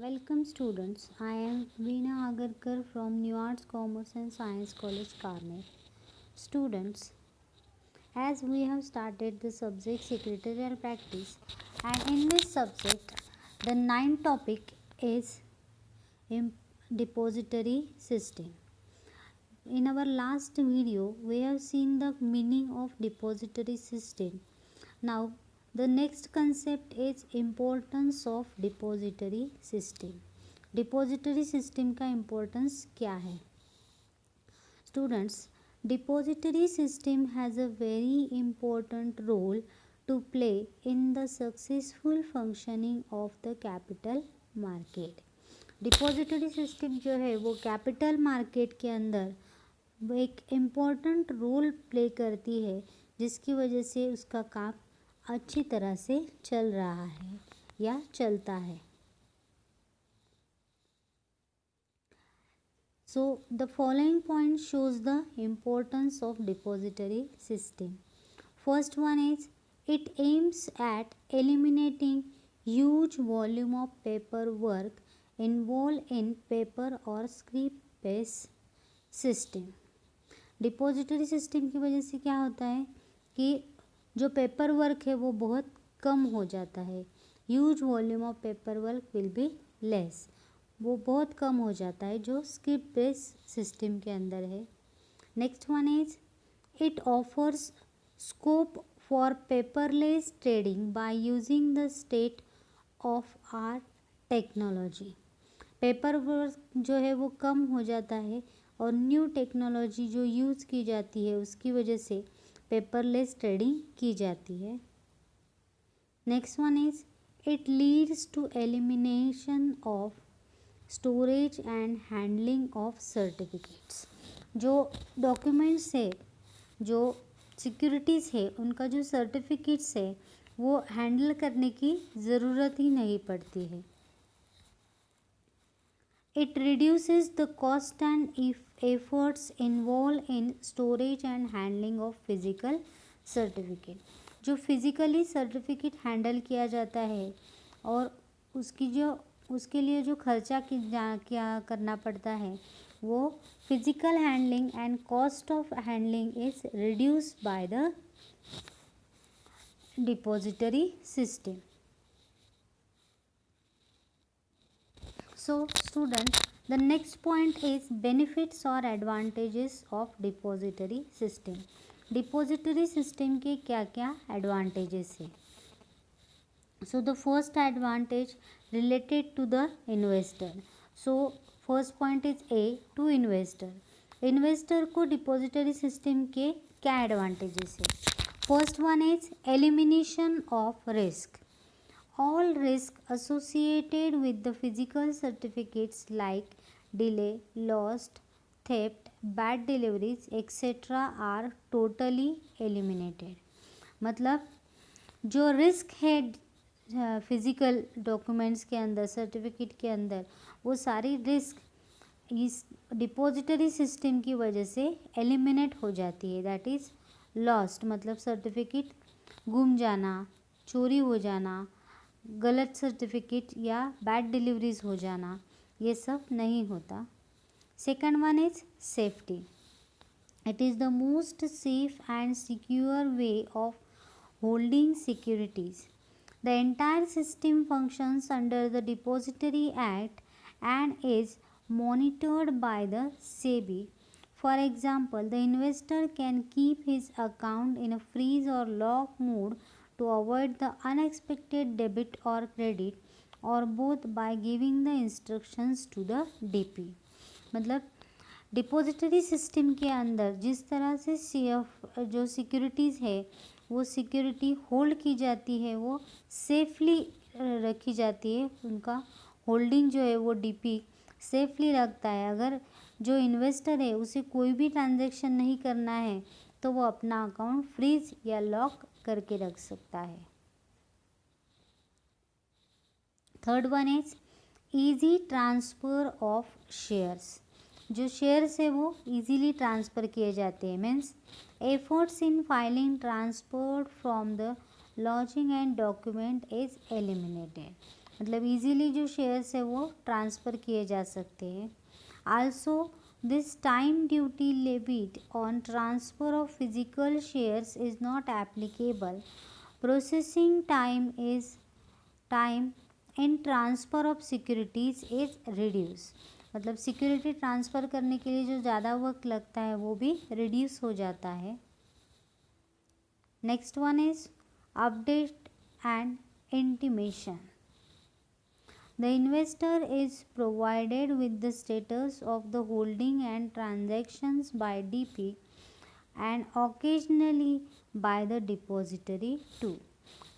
Welcome students. I am Veena Agarkar from New Arts, Commerce and Science College, Karnal. Students, as we have started the subject secretarial practice, and in this subject, the ninth topic is depository system. In our last video, we have seen the meaning of depository system. Now, the next concept is importance of depository system. Depository system का importance क्या है students? Depository system has a very important role to play in the successful functioning of the capital market. Depository system जो है वो capital market के अंदर एक important role play करती है, जिसकी वजह से उसका काम अच्छी तरह से चल रहा है या चलता है. So the following point shows the importance of depository system. First one is it aims at eliminating huge volume of paperwork involved in paper or script based system. Depository system की वजह से क्या होता है कि जो पेपर वर्क है वो बहुत कम हो जाता है. Huge volume of paper work will be less. वो बहुत कम हो जाता है जो स्क्रिप्ट बेस्ड सिस्टम के अंदर है. Next one is it offers scope for paperless trading by using the state of art technology. Paper work जो है वो कम हो जाता है और न्यू टेक्नोलॉजी जो यूज़ की जाती है उसकी वजह से पेपरलेस ट्रेडिंग की जाती है. Next one is it leads to elimination of storage and handling of certificates. जो डॉक्यूमेंट्स है, जो सिक्योरिटीज़ है, उनका जो सर्टिफिकेट्स है वो हैंडल करने की ज़रूरत ही नहीं पड़ती है. It reduces the cost and efforts involve in storage and handling of physical certificate. जो फिज़िकली सर्टिफिकेट हैंडल किया जाता है और उसके लिए जो खर्चा क्या करना पड़ता है वो physical handling and cost of handling is reduced by the depository system. So students, the next point is benefits or advantages of depository system. Depository सिस्टम के क्या क्या एडवांटेजेस है? So the first advantage related to the investor. So first point is A to investor. Investor को depository सिस्टम के क्या advantages है? First one is elimination of risk. All risk associated with the physical certificates like delay, lost, theft, bad deliveries, etc. are totally eliminated. मतलब जो risk है physical documents के अंदर, सर्टिफिकेट के अंदर, वो सारी रिस्क इस डिपॉजिटरी सिस्टम की वजह से एलिमिनेट हो जाती है. दैट इज़ लॉस्ट, मतलब सर्टिफिकेट गुम जाना, चोरी हो जाना, गलत सर्टिफिकेट या बैड डिलीवरीज हो जाना, ये सब नहीं होता. Second one is safety. It is the most safe and secure way of holding securities. The entire system functions under the Depository Act and is monitored by the SEBI. For example, the investor can keep his account in a freeze or lock mode to avoid the unexpected debit or credit, or both, by giving the instructions to the DP. मतलब depository सिस्टम के अंदर जिस तरह से जो securities है वो सिक्योरिटी होल्ड की जाती है, वो सेफली रखी जाती है. उनका होल्डिंग जो है वो डीपी सेफली रखता है. अगर जो इन्वेस्टर है उसे कोई भी ट्रांजैक्शन नहीं करना है तो वो अपना अकाउंट फ्रीज या लॉक करके रख सकता है. Third one is easy transfer of shares. जो शेयर्स है वो इजीली ट्रांसफ़र किए जाते हैं. Means efforts in filing transferred from the lodging and document is eliminated. मतलब इजीली जो शेयर्स है वो ट्रांसफ़र किए जा सकते हैं। Also this time duty levied on transfer of physical shares is not applicable. Processing time in transfer of securities is reduce. मतलब security transfer करने के लिए जो ज़्यादा वक्त लगता है वो भी रिड्यूस हो जाता है। Next one is update and intimation. The investor is provided with the status of the holding and transactions by DP and occasionally by the depository too।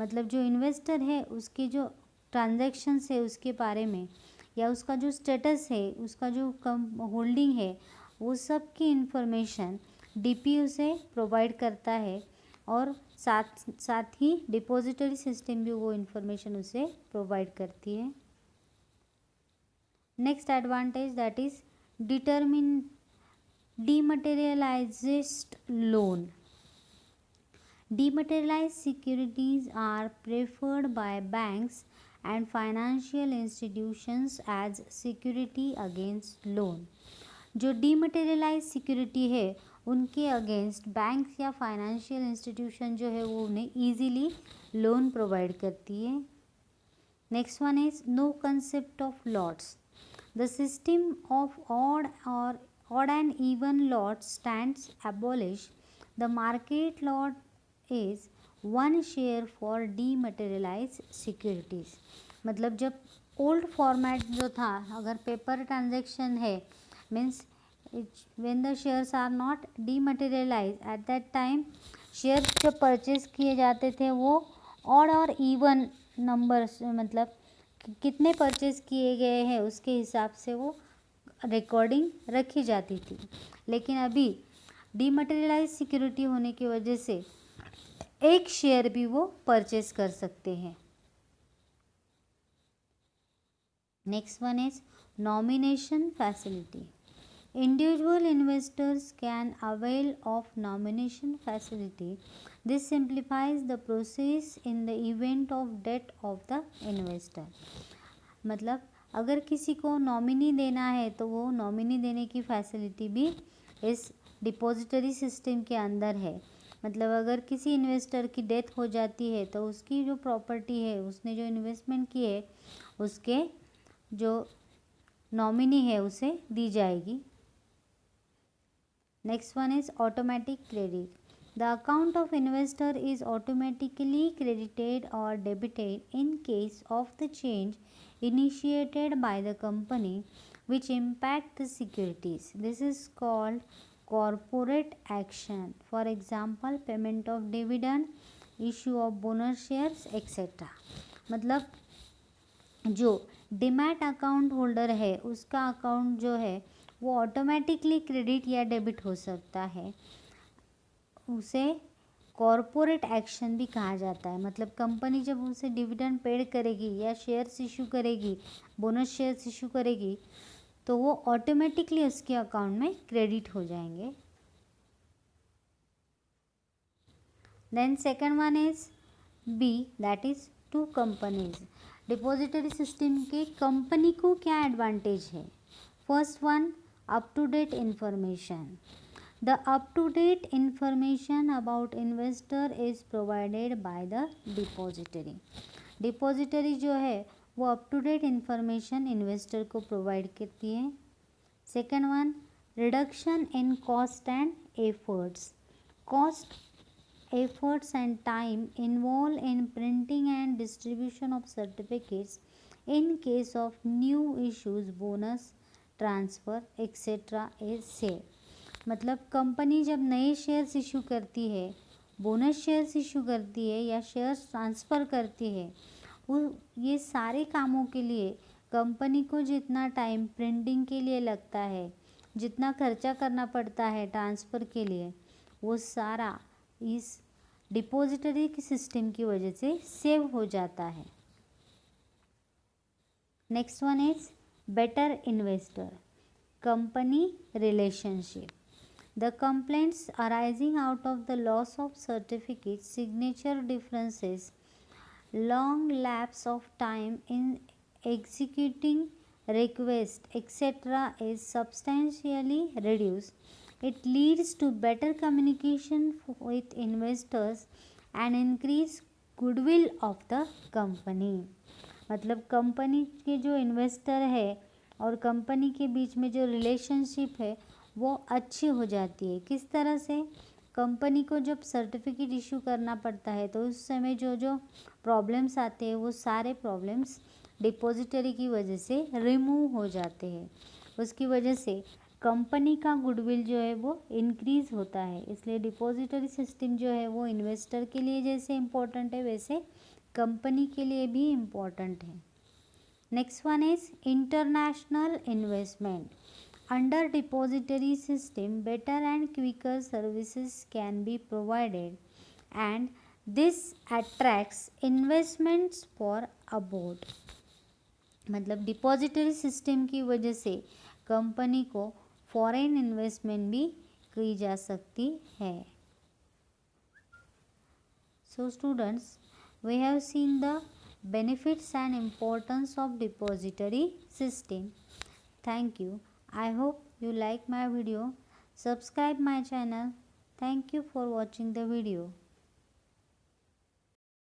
मतलब जो इन्वेस्टर है उसके जो ट्रांजैक्शंस है उसके बारे में या उसका जो स्टेटस है, उसका जो होल्डिंग है, वो सब की इंफॉर्मेशन डीपी उसे प्रोवाइड करता है और साथ ही डिपॉजिटरी सिस्टम भी वो इंफॉर्मेशन उसे प्रोवाइड करती है। Next advantage that is dematerialized loan। Dematerialized securities are preferred by banks and financial institutions as security against loan। जो डीमटेरियलाइज सिक्योरिटी है उनके अगेंस्ट बैंक या फाइनेंशियल इंस्टीट्यूशन जो है वो उन्हें ईजीली लोन प्रोवाइड करती है। Next one is no concept of lots. The system of odd and even lots stands abolished. The market lot is one share for dematerialized securities। मतलब जब old format जो था, अगर पेपर ट्रांजेक्शन है means when the shares are not dematerialized at that time, shares जब purchase किए जाते थे वो ऑड और इवन नंबर्स, मतलब कितने परचेज किए गए हैं उसके हिसाब से वो रिकॉर्डिंग रखी जाती थी। लेकिन अभी डीमटेरियलाइज सिक्योरिटी होने की वजह से एक शेयर भी वो परचेज कर सकते हैं। Next one is nomination facility. Individual investors can avail of nomination facility. This simplifies the process in the event of death of the investor। मतलब अगर किसी को नॉमिनी देना है तो वो नॉमिनी देने की फैसिलिटी भी इस डिपॉजिटरी सिस्टम के अंदर है। मतलब अगर किसी इन्वेस्टर की डेथ हो जाती है तो उसकी जो प्रॉपर्टी है, उसने जो इन्वेस्टमेंट की है, उसके जो नॉमिनी है उसे दी जाएगी। Next one is automatic credit. The account of investor is automatically credited or debited in case of the change initiated by the company which impact the securities. This is called corporate action. For example, payment of dividend, issue of bonus shares, etc. मतलब जो demat account holder है उसका account जो है वो automatically credit या debit हो सकता है। उसे कॉरपोरेट एक्शन भी कहा जाता है। मतलब कंपनी जब उसे डिविडेंड पेड करेगी या शेयर्स इशू करेगी, बोनस शेयर्स इशू करेगी, तो वो ऑटोमेटिकली उसके अकाउंट में क्रेडिट हो जाएंगे। Then second one is B, that is to companies. डिपॉजिटरी सिस्टम के कंपनी को क्या एडवांटेज है? First one, up to date information. The up to date information about investor is provided by the depository। डिपॉजिटरी जो है वो up to date information investor को प्रोवाइड करती है। Second one, reduction in cost and efforts. Cost, efforts and time involve in printing and distribution of certificates in case of new issues, bonus, transfer etcetera is save. मतलब company जब नए shares issue करती है, bonus shares issue करती है या shares transfer करती है, वो ये सारे कामों के लिए कंपनी को जितना टाइम प्रिंटिंग के लिए लगता है, जितना खर्चा करना पड़ता है ट्रांसफ़र के लिए, वो सारा इस डिपॉजिटरी की सिस्टम की वजह से सेव हो जाता है। Next one is better investor company relationship. The complaints arising out of the loss of certificates, signature differences, long lapse of time in executing requests etc. is substantially reduced. It leads to better communication with investors and increase goodwill of the company. मतलब company के जो investor है और company के बीच में जो relationship है वो अच्छी हो जाती है. किस तरह से? कंपनी को जब सर्टिफिकेट इशू करना पड़ता है तो उस समय जो जो प्रॉब्लम्स आते हैं वो सारे प्रॉब्लम्स डिपॉजिटरी की वजह से रिमूव हो जाते हैं. उसकी वजह से कंपनी का गुडविल जो है वो इंक्रीज़ होता है. इसलिए डिपॉजिटरी सिस्टम जो है वो इन्वेस्टर के लिए जैसे इम्पोर्टेंट है वैसे कंपनी के लिए भी इम्पोर्टेंट है. Next one is international investment. Under depository system, better and quicker services can be provided and this attracts investments for abroad. मतलब डिपॉजिटरी सिस्टम की वजह से कंपनी को फॉरेन इन्वेस्टमेंट भी की जा सकती है. So students, we have seen the benefits and importance of depository system. Thank you. I hope you like my video. Subscribe my channel. Thank you for watching the video.